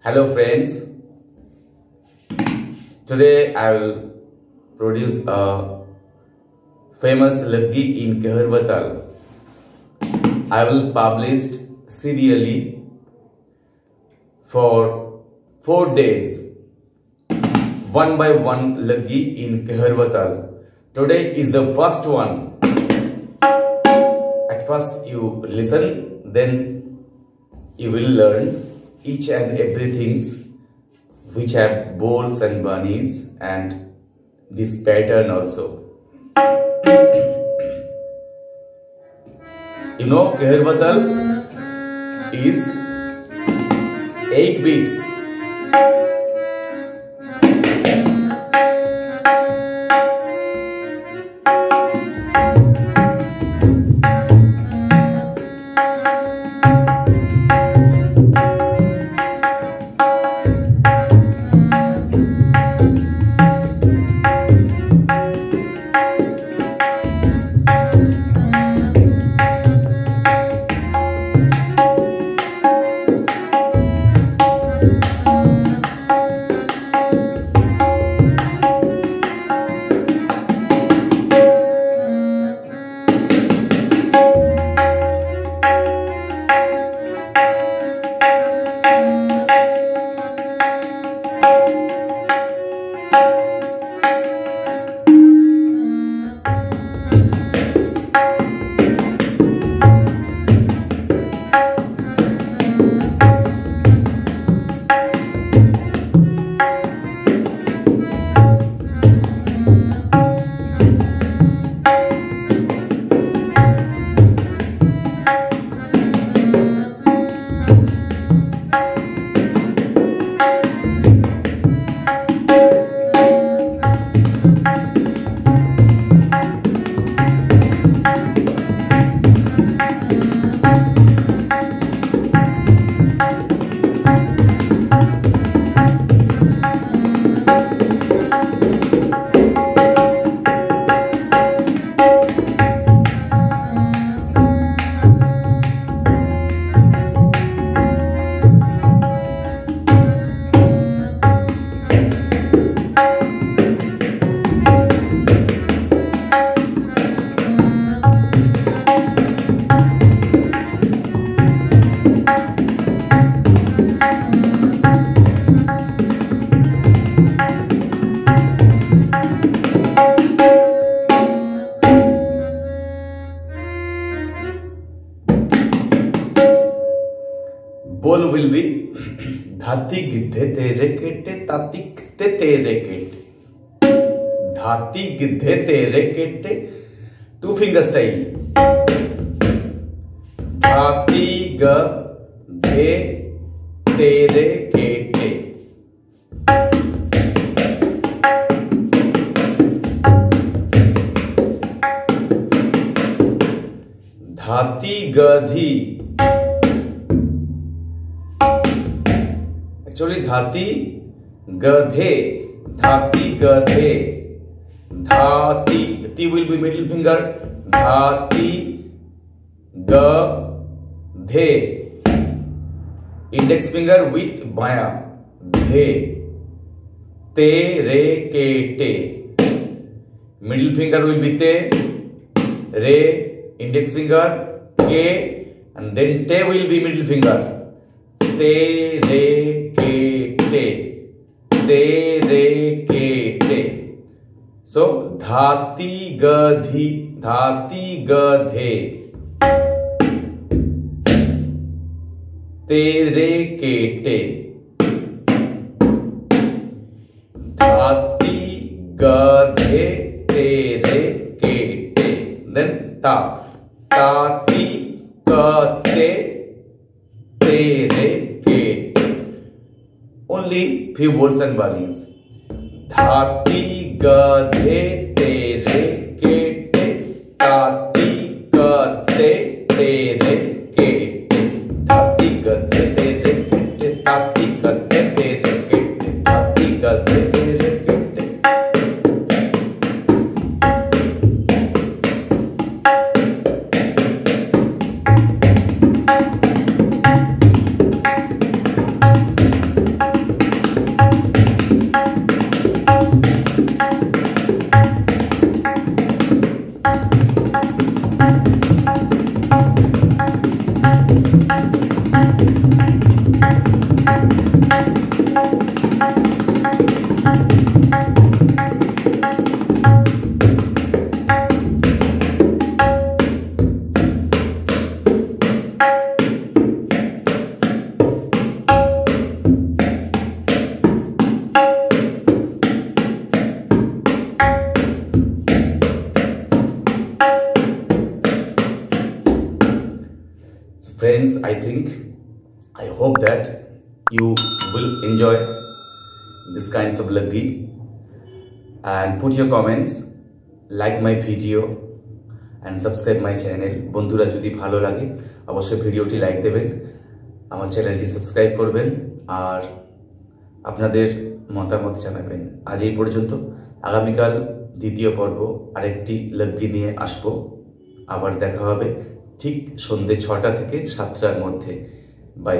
Hello friends, today I will produce a famous Laggi in Keharvatal. I will publish serially for 4 days, one by one Laggi in Keharvatal. Today is the first one. At first you listen, then you will learn each and everything which have bolts and bunnies and this pattern also. You know, Keharvatal is 8 beats. Bol will be Dhati gidhe tere kete tati kte tere kete. Dhati gidhe tere kete. 2 finger style. Dhati gidhe tere kete. Dhati gadhi. Actually, dhati gadhe, dhati, T will be middle finger, dhati gadhe, index finger with baya, dhe, re kete, middle finger will be te, re, index finger, ke, and then te will be middle finger, te, re, tere kete. So dhati gadhe tere kete. Dhati gadhe tere kete. Then ta, tati kate tere kete. Only few bolts and bunnies. Dhati gadhe tere kete, tati kate tere kete. Dhati gadhe tere kete, tati kate tere kete. Dhati gadhe tere kete. I think, I hope that you will enjoy this kinds of laggi, and put your comments, like my video and subscribe my channel. বন্ধুরা যদি ভালো লাগে অবশ্যই ভিডিওটি like দেবেন, আমার চ্যানেলটি subscribe করবেন আর আপনাদের মতামত জানাবেন। আজ এই পর্যন্ত। আগামীকাল দ্বিতীয় পর্ব আরেকটি লগ্গি নিয়ে আসবো। আবার দেখা হবে ঠিক সন্ধ্যে 6টা থেকে 7টার মধ্যে। বাই।